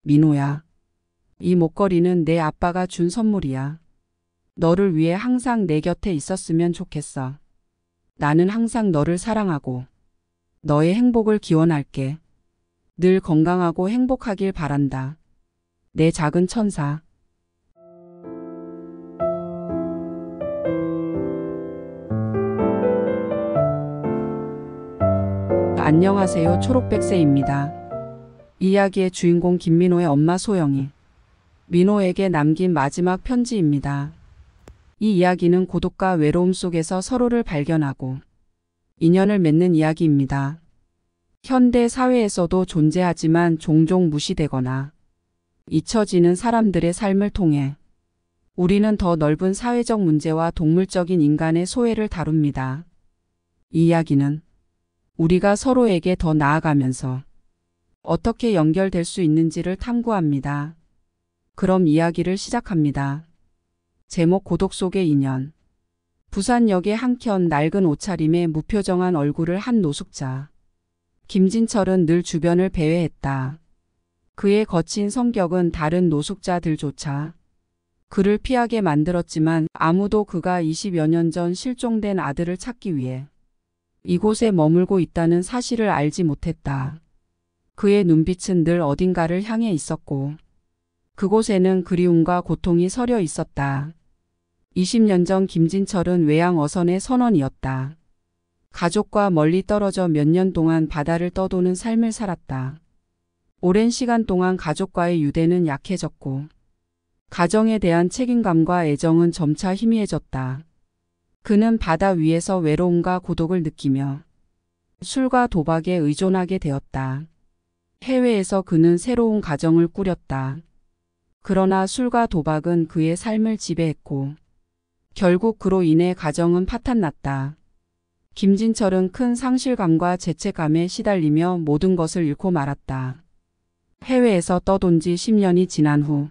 민호야. 이 목걸이는 내 아빠가 준 선물이야. 너를 위해 항상 내 곁에 있었으면 좋겠어. 나는 항상 너를 사랑하고 너의 행복을 기원할게. 늘 건강하고 행복하길 바란다. 내 작은 천사. 안녕하세요. 초록백세입니다. 이야기의 주인공 김민호의 엄마 소영이 민호에게 남긴 마지막 편지입니다. 이 이야기는 고독과 외로움 속에서 서로를 발견하고 인연을 맺는 이야기입니다. 현대 사회에서도 존재하지만 종종 무시되거나 잊혀지는 사람들의 삶을 통해 우리는 더 넓은 사회적 문제와 동물적인 인간의 소외를 다룹니다. 이 이야기는 우리가 서로에게 더 나아가면서 어떻게 연결될 수 있는지를 탐구합니다. 그럼 이야기를 시작합니다. 제목 고독 속의 인연. 부산역의 한켠 낡은 옷차림에 무표정한 얼굴을 한 노숙자. 김진철은 늘 주변을 배회했다. 그의 거친 성격은 다른 노숙자들조차 그를 피하게 만들었지만 아무도 그가 20여 년 전 실종된 아들을 찾기 위해 이곳에 머물고 있다는 사실을 알지 못했다. 그의 눈빛은 늘 어딘가를 향해 있었고 그곳에는 그리움과 고통이 서려 있었다. 20년 전 김진철은 외양 어선의 선원이었다. 가족과 멀리 떨어져 몇 년 동안 바다를 떠도는 삶을 살았다. 오랜 시간 동안 가족과의 유대는 약해졌고 가정에 대한 책임감과 애정은 점차 희미해졌다. 그는 바다 위에서 외로움과 고독을 느끼며 술과 도박에 의존하게 되었다. 해외에서 그는 새로운 가정을 꾸렸다. 그러나 술과 도박은 그의 삶을 지배했고 결국 그로 인해 가정은 파탄났다. 김진철은 큰 상실감과 죄책감에 시달리며 모든 것을 잃고 말았다. 해외에서 떠돈 지 10년이 지난 후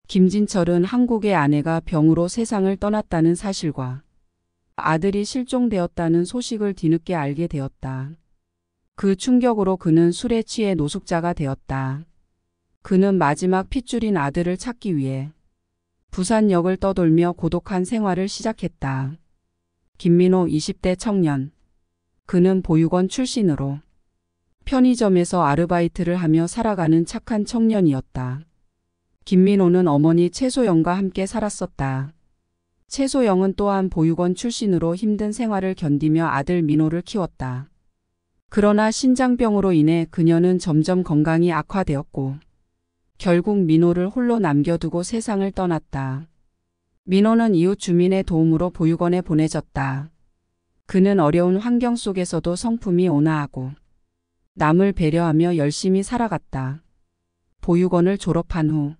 김진철은 한국의 아내가 병으로 세상을 떠났다는 사실과 아들이 실종되었다는 소식을 뒤늦게 알게 되었다. 그 충격으로 그는 술에 취해 노숙자가 되었다. 그는 마지막 핏줄인 아들을 찾기 위해 부산역을 떠돌며 고독한 생활을 시작했다. 김민호 20대 청년. 그는 보육원 출신으로 편의점에서 아르바이트를 하며 살아가는 착한 청년이었다. 김민호는 어머니 최소영과 함께 살았었다. 최소영은 또한 보육원 출신으로 힘든 생활을 견디며 아들 민호를 키웠다. 그러나 신장병으로 인해 그녀는 점점 건강이 악화되었고 결국 민호를 홀로 남겨두고 세상을 떠났다. 민호는 이웃 주민의 도움으로 보육원에 보내졌다. 그는 어려운 환경 속에서도 성품이 온화하고 남을 배려하며 열심히 살아갔다. 보육원을 졸업한 후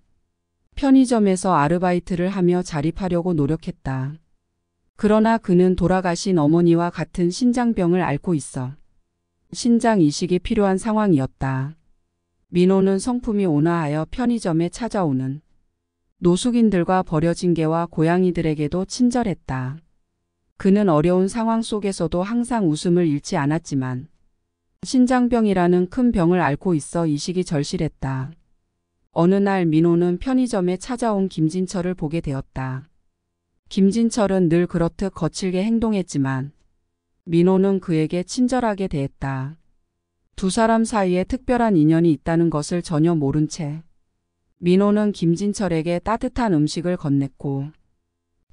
편의점에서 아르바이트를 하며 자립하려고 노력했다. 그러나 그는 돌아가신 어머니와 같은 신장병을 앓고 있어 신장 이식이 필요한 상황이었다. 민호는 성품이 온화하여 편의점에 찾아오는 노숙인들과 버려진 개와 고양이들에게도 친절했다. 그는 어려운 상황 속에서도 항상 웃음을 잃지 않았지만 신장병이라는 큰 병을 앓고 있어 이식이 절실했다. 어느 날 민호는 편의점에 찾아온 김진철을 보게 되었다. 김진철은 늘 그렇듯 거칠게 행동했지만 민호는 그에게 친절하게 대했다. 두 사람 사이에 특별한 인연이 있다는 것을 전혀 모른 채 민호는 김진철에게 따뜻한 음식을 건넸고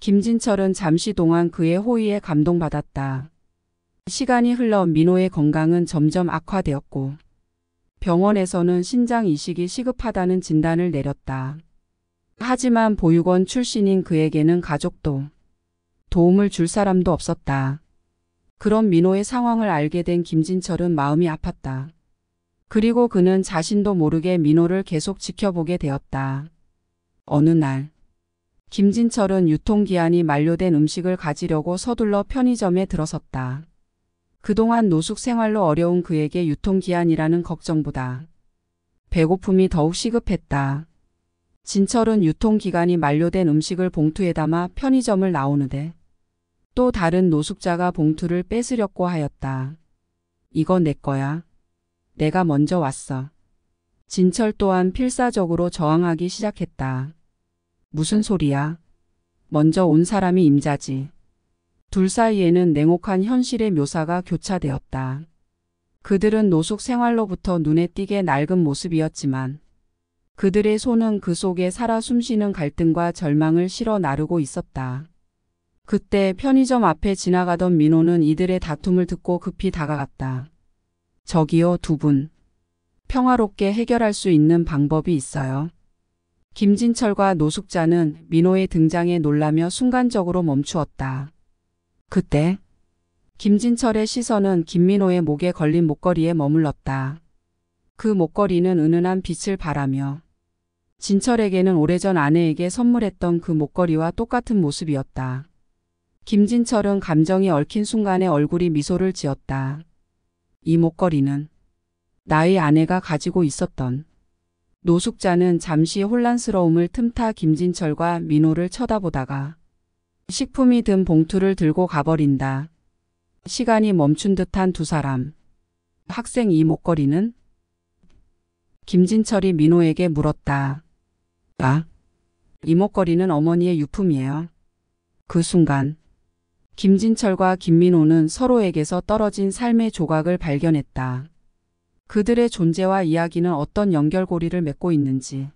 김진철은 잠시 동안 그의 호의에 감동받았다. 시간이 흘러 민호의 건강은 점점 악화되었고 병원에서는 신장 이식이 시급하다는 진단을 내렸다. 하지만 보육원 출신인 그에게는 가족도 도움을 줄 사람도 없었다. 그런 민호의 상황을 알게 된 김진철은 마음이 아팠다. 그리고 그는 자신도 모르게 민호를 계속 지켜보게 되었다. 어느 날 김진철은 유통기한이 만료된 음식을 가지려고 서둘러 편의점에 들어섰다. 그동안 노숙 생활로 어려운 그에게 유통기한이라는 걱정보다 배고픔이 더욱 시급했다. 진철은 유통기간이 만료된 음식을 봉투에 담아 편의점을 나오는데 또 다른 노숙자가 봉투를 뺏으려고 하였다. 이거 내 거야. 내가 먼저 왔어. 진철 또한 필사적으로 저항하기 시작했다. 무슨 소리야? 먼저 온 사람이 임자지. 둘 사이에는 냉혹한 현실의 묘사가 교차되었다. 그들은 노숙 생활로부터 눈에 띄게 낡은 모습이었지만 그들의 손은 그 속에 살아 숨쉬는 갈등과 절망을 실어 나르고 있었다. 그때 편의점 앞에 지나가던 민호는 이들의 다툼을 듣고 급히 다가갔다. 저기요, 두 분. 평화롭게 해결할 수 있는 방법이 있어요. 김진철과 노숙자는 민호의 등장에 놀라며 순간적으로 멈추었다. 그때 김진철의 시선은 김민호의 목에 걸린 목걸이에 머물렀다. 그 목걸이는 은은한 빛을 발하며 진철에게는 오래전 아내에게 선물했던 그 목걸이와 똑같은 모습이었다. 김진철은 감정이 얽힌 순간에 얼굴이 미소를 지었다. 이 목걸이는 나의 아내가 가지고 있었던. 노숙자는 잠시 혼란스러움을 틈타 김진철과 민호를 쳐다보다가 식품이 든 봉투를 들고 가버린다. 시간이 멈춘 듯한 두 사람. 학생, 이 목걸이는? 김진철이 민호에게 물었다. 아, 이 목걸이는 어머니의 유품이에요. 그 순간 김진철과 김민호는 서로에게서 떨어진 삶의 조각을 발견했다. 그들의 존재와 이야기는 어떤 연결고리를 맺고 있는지,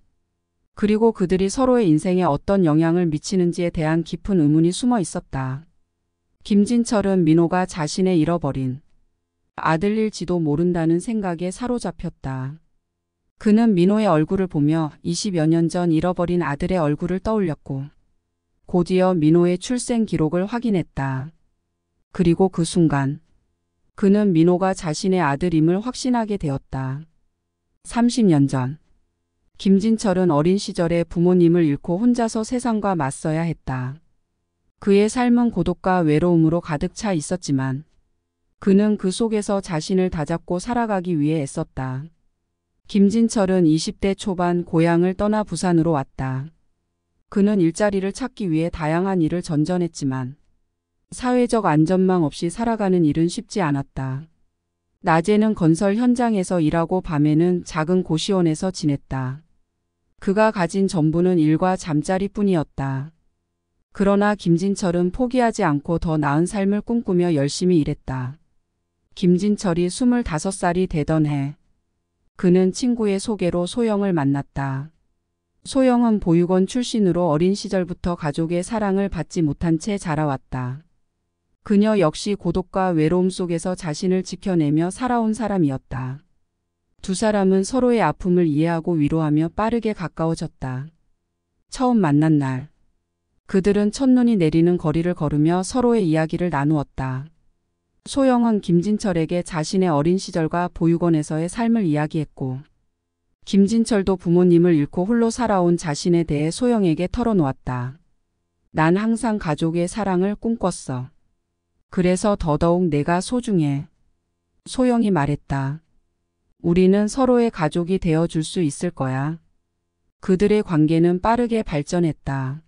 그리고 그들이 서로의 인생에 어떤 영향을 미치는지에 대한 깊은 의문이 숨어 있었다. 김진철은 민호가 자신의 잃어버린 아들일지도 모른다는 생각에 사로잡혔다. 그는 민호의 얼굴을 보며 20여 년 전 잃어버린 아들의 얼굴을 떠올렸고 곧이어 민호의 출생 기록을 확인했다. 그리고 그 순간 그는 민호가 자신의 아들임을 확신하게 되었다. 30년 전 김진철은 어린 시절에 부모님을 잃고 혼자서 세상과 맞서야 했다. 그의 삶은 고독과 외로움으로 가득 차 있었지만 그는 그 속에서 자신을 다잡고 살아가기 위해 애썼다. 김진철은 20대 초반 고향을 떠나 부산으로 왔다. 그는 일자리를 찾기 위해 다양한 일을 전전했지만 사회적 안전망 없이 살아가는 일은 쉽지 않았다. 낮에는 건설 현장에서 일하고 밤에는 작은 고시원에서 지냈다. 그가 가진 전부는 일과 잠자리뿐이었다. 그러나 김진철은 포기하지 않고 더 나은 삶을 꿈꾸며 열심히 일했다. 김진철이 25살이 되던 해 그는 친구의 소개로 소영을 만났다. 소영은 보육원 출신으로 어린 시절부터 가족의 사랑을 받지 못한 채 자라왔다. 그녀 역시 고독과 외로움 속에서 자신을 지켜내며 살아온 사람이었다. 두 사람은 서로의 아픔을 이해하고 위로하며 빠르게 가까워졌다. 처음 만난 날, 그들은 첫눈이 내리는 거리를 걸으며 서로의 이야기를 나누었다. 소영은 김진철에게 자신의 어린 시절과 보육원에서의 삶을 이야기했고, 김진철도 부모님을 잃고 홀로 살아온 자신에 대해 소영에게 털어놓았다. 난 항상 가족의 사랑을 꿈꿨어. 그래서 더더욱 내가 소중해. 소영이 말했다. 우리는 서로의 가족이 되어줄 수 있을 거야. 그들의 관계는 빠르게 발전했다.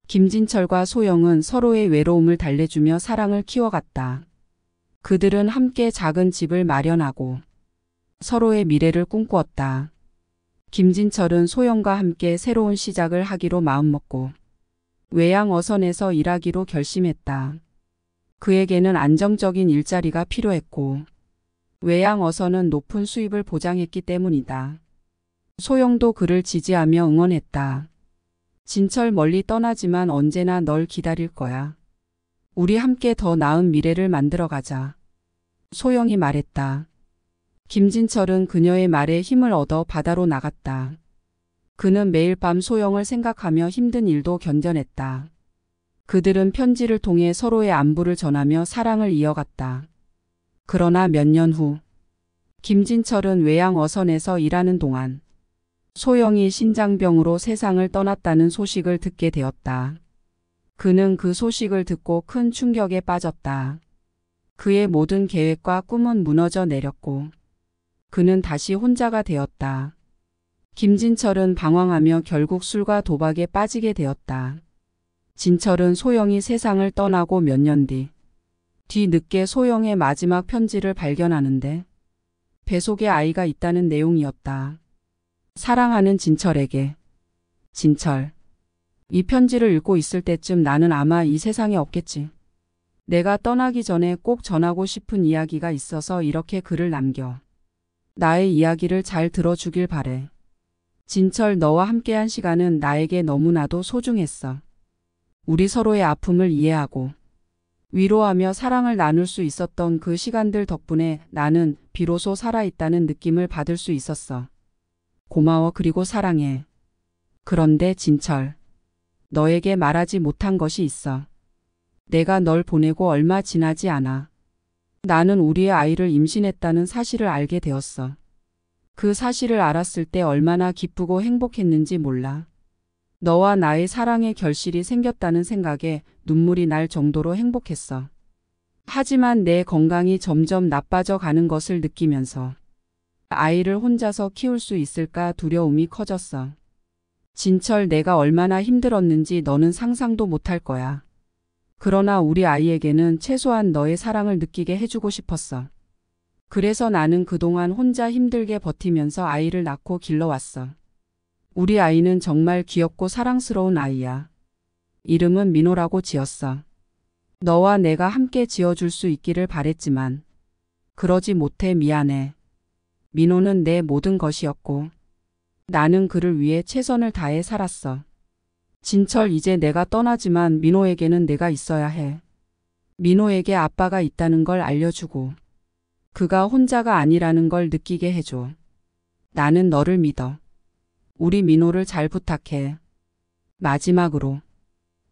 김진철과 소영은 서로의 외로움을 달래주며 사랑을 키워갔다. 그들은 함께 작은 집을 마련하고 서로의 미래를 꿈꾸었다. 김진철은 소영과 함께 새로운 시작을 하기로 마음먹고 외양 어선에서 일하기로 결심했다. 그에게는 안정적인 일자리가 필요했고 외양 어선은 높은 수입을 보장했기 때문이다. 소영도 그를 지지하며 응원했다. 진철, 멀리 떠나지만 언제나 널 기다릴 거야. 우리 함께 더 나은 미래를 만들어가자. 소영이 말했다. 김진철은 그녀의 말에 힘을 얻어 바다로 나갔다. 그는 매일 밤 소영을 생각하며 힘든 일도 견뎌냈다. 그들은 편지를 통해 서로의 안부를 전하며 사랑을 이어갔다. 그러나 몇 년 후, 김진철은 외양 어선에서 일하는 동안 소영이 신장병으로 세상을 떠났다는 소식을 듣게 되었다. 그는 그 소식을 듣고 큰 충격에 빠졌다. 그의 모든 계획과 꿈은 무너져 내렸고 그는 다시 혼자가 되었다. 김진철은 방황하며 결국 술과 도박에 빠지게 되었다. 진철은 소영이 세상을 떠나고 몇 년 뒤늦게 소영의 마지막 편지를 발견하는데 배 속에 아이가 있다는 내용이었다. 사랑하는 진철에게. 진철. 이 편지를 읽고 있을 때쯤 나는 아마 이 세상에 없겠지. 내가 떠나기 전에 꼭 전하고 싶은 이야기가 있어서 이렇게 글을 남겨. 나의 이야기를 잘 들어주길 바래. 진철, 너와 함께한 시간은 나에게 너무나도 소중했어. 우리 서로의 아픔을 이해하고 위로하며 사랑을 나눌 수 있었던 그 시간들 덕분에 나는 비로소 살아있다는 느낌을 받을 수 있었어. 고마워, 그리고 사랑해. 그런데 진철, 너에게 말하지 못한 것이 있어. 내가 널 보내고 얼마 지나지 않아. 나는 우리의 아이를 임신했다는 사실을 알게 되었어. 그 사실을 알았을 때 얼마나 기쁘고 행복했는지 몰라. 너와 나의 사랑의 결실이 생겼다는 생각에 눈물이 날 정도로 행복했어. 하지만 내 건강이 점점 나빠져 가는 것을 느끼면서 아이를 혼자서 키울 수 있을까 두려움이 커졌어. 진철, 내가 얼마나 힘들었는지 너는 상상도 못할 거야. 그러나 우리 아이에게는 최소한 너의 사랑을 느끼게 해주고 싶었어. 그래서 나는 그동안 혼자 힘들게 버티면서 아이를 낳고 길러왔어. 우리 아이는 정말 귀엽고 사랑스러운 아이야. 이름은 민호라고 지었어. 너와 내가 함께 지어줄 수 있기를 바랬지만 그러지 못해 미안해. 민호는 내 모든 것이었고 나는 그를 위해 최선을 다해 살았어. 진철, 이제 내가 떠나지만 민호에게는 내가 있어야 해. 민호에게 아빠가 있다는 걸 알려주고 그가 혼자가 아니라는 걸 느끼게 해줘. 나는 너를 믿어. 우리 민호를 잘 부탁해. 마지막으로.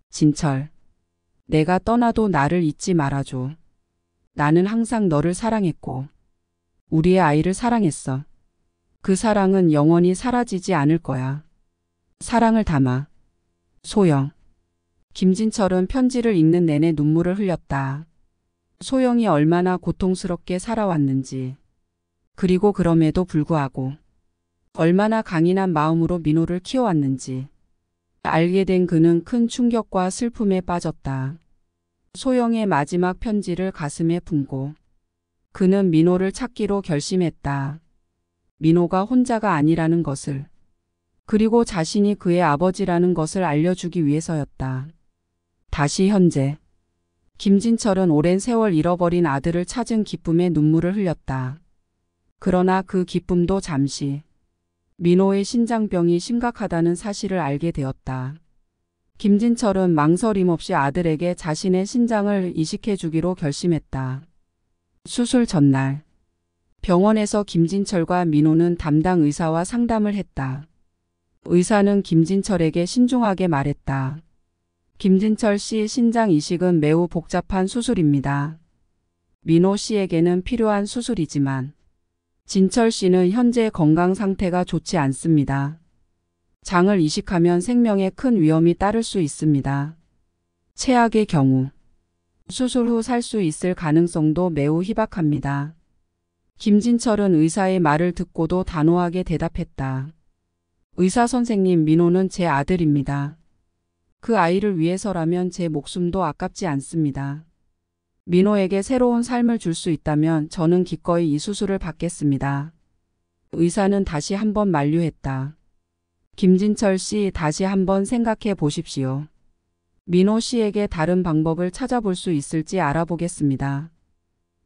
진철, 내가 떠나도 나를 잊지 말아줘. 나는 항상 너를 사랑했고 우리의 아이를 사랑했어. 그 사랑은 영원히 사라지지 않을 거야. 사랑을 담아. 소영. 김진철은 편지를 읽는 내내 눈물을 흘렸다. 소영이 얼마나 고통스럽게 살아왔는지, 그리고 그럼에도 불구하고 얼마나 강인한 마음으로 민호를 키워왔는지 알게 된 그는 큰 충격과 슬픔에 빠졌다. 소영의 마지막 편지를 가슴에 품고 그는 민호를 찾기로 결심했다. 민호가 혼자가 아니라는 것을, 그리고 자신이 그의 아버지라는 것을 알려주기 위해서였다. 다시 현재. 김진철은 오랜 세월 잃어버린 아들을 찾은 기쁨에 눈물을 흘렸다. 그러나 그 기쁨도 잠시. 민호의 신장병이 심각하다는 사실을 알게 되었다. 김진철은 망설임 없이 아들에게 자신의 신장을 이식해 주기로 결심했다. 수술 전날. 병원에서 김진철과 민호는 담당 의사와 상담을 했다. 의사는 김진철에게 신중하게 말했다. 김진철 씨, 신장 이식은 매우 복잡한 수술입니다. 민호 씨에게는 필요한 수술이지만 진철 씨는 현재 건강 상태가 좋지 않습니다. 장을 이식하면 생명에 큰 위험이 따를 수 있습니다. 최악의 경우 수술 후 살 수 있을 가능성도 매우 희박합니다. 김진철은 의사의 말을 듣고도 단호하게 대답했다. 의사 선생님, 민호는 제 아들입니다. 그 아이를 위해서라면 제 목숨도 아깝지 않습니다. 민호에게 새로운 삶을 줄 수 있다면 저는 기꺼이 이 수술을 받겠습니다. 의사는 다시 한번 만류했다. 김진철 씨, 다시 한번 생각해 보십시오. 민호 씨에게 다른 방법을 찾아볼 수 있을지 알아보겠습니다.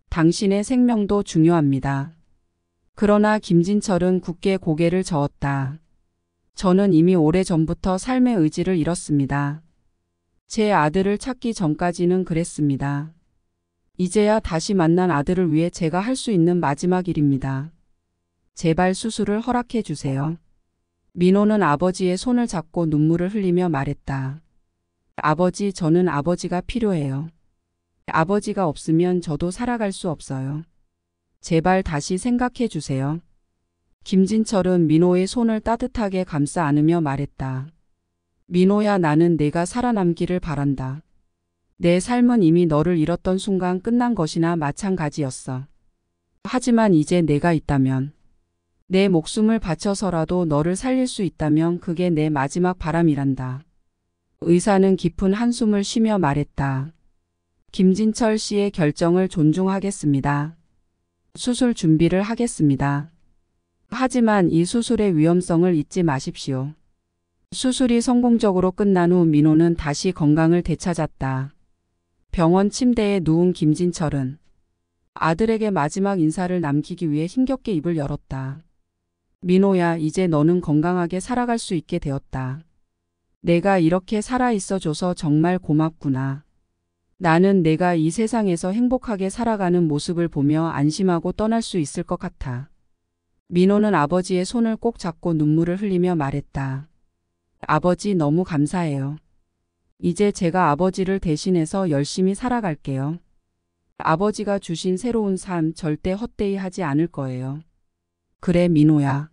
당신의 생명도 중요합니다. 그러나 김진철은 굳게 고개를 저었다. 저는 이미 오래전부터 삶의 의지를 잃었습니다. 제 아들을 찾기 전까지는 그랬습니다. 이제야 다시 만난 아들을 위해 제가 할 수 있는 마지막 일입니다. 제발 수술을 허락해 주세요. 민호는 아버지의 손을 잡고 눈물을 흘리며 말했다. 아버지, 저는 아버지가 필요해요. 아버지가 없으면 저도 살아갈 수 없어요. 제발 다시 생각해 주세요. 김진철은 민호의 손을 따뜻하게 감싸 안으며 말했다. 민호야, 나는 내가 살아남기를 바란다. 내 삶은 이미 너를 잃었던 순간 끝난 것이나 마찬가지였어. 하지만 이제 내가 있다면, 내 목숨을 바쳐서라도 너를 살릴 수 있다면 그게 내 마지막 바람이란다. 의사는 깊은 한숨을 쉬며 말했다. 김진철 씨의 결정을 존중하겠습니다. 수술 준비를 하겠습니다. 하지만 이 수술의 위험성을 잊지 마십시오. 수술이 성공적으로 끝난 후 민호는 다시 건강을 되찾았다. 병원 침대에 누운 김진철은 아들에게 마지막 인사를 남기기 위해 힘겹게 입을 열었다. 민호야, 이제 너는 건강하게 살아갈 수 있게 되었다. 내가 이렇게 살아있어줘서 정말 고맙구나. 나는 내가 이 세상에서 행복하게 살아가는 모습을 보며 안심하고 떠날 수 있을 것 같아. 민호는 아버지의 손을 꼭 잡고 눈물을 흘리며 말했다. 아버지, 너무 감사해요. 이제 제가 아버지를 대신해서 열심히 살아갈게요. 아버지가 주신 새로운 삶 절대 헛되이 하지 않을 거예요. 그래, 민호야.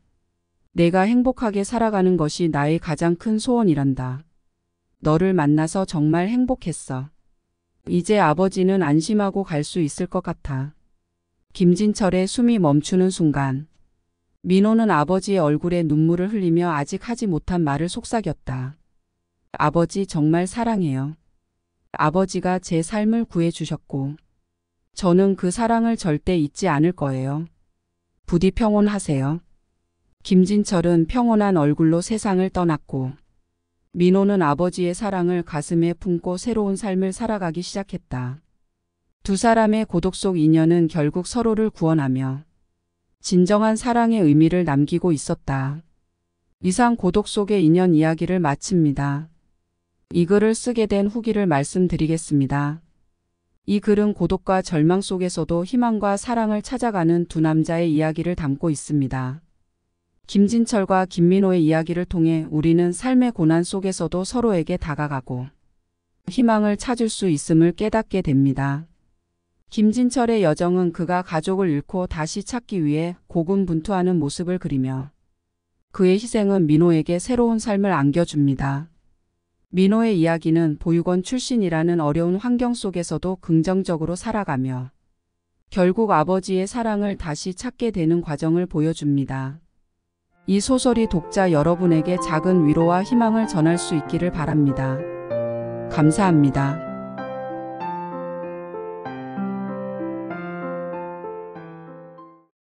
내가 행복하게 살아가는 것이 나의 가장 큰 소원이란다. 너를 만나서 정말 행복했어. 이제 아버지는 안심하고 갈 수 있을 것 같아. 김진철의 숨이 멈추는 순간 민호는 아버지의 얼굴에 눈물을 흘리며 아직 하지 못한 말을 속삭였다. 아버지, 정말 사랑해요. 아버지가 제 삶을 구해주셨고 저는 그 사랑을 절대 잊지 않을 거예요. 부디 평온하세요. 김진철은 평온한 얼굴로 세상을 떠났고 민호는 아버지의 사랑을 가슴에 품고 새로운 삶을 살아가기 시작했다. 두 사람의 고독 속 인연은 결국 서로를 구원하며 진정한 사랑의 의미를 남기고 있었다. 이상 고독 속의 인연 이야기를 마칩니다. 이 글을 쓰게 된 후기를 말씀드리겠습니다. 이 글은 고독과 절망 속에서도 희망과 사랑을 찾아가는 두 남자의 이야기를 담고 있습니다. 김진철과 김민호의 이야기를 통해 우리는 삶의 고난 속에서도 서로에게 다가가고 희망을 찾을 수 있음을 깨닫게 됩니다. 김진철의 여정은 그가 가족을 잃고 다시 찾기 위해 고군분투하는 모습을 그리며 그의 희생은 민호에게 새로운 삶을 안겨줍니다. 민호의 이야기는 보육원 출신이라는 어려운 환경 속에서도 긍정적으로 살아가며 결국 아버지의 사랑을 다시 찾게 되는 과정을 보여줍니다. 이 소설이 독자 여러분에게 작은 위로와 희망을 전할 수 있기를 바랍니다. 감사합니다.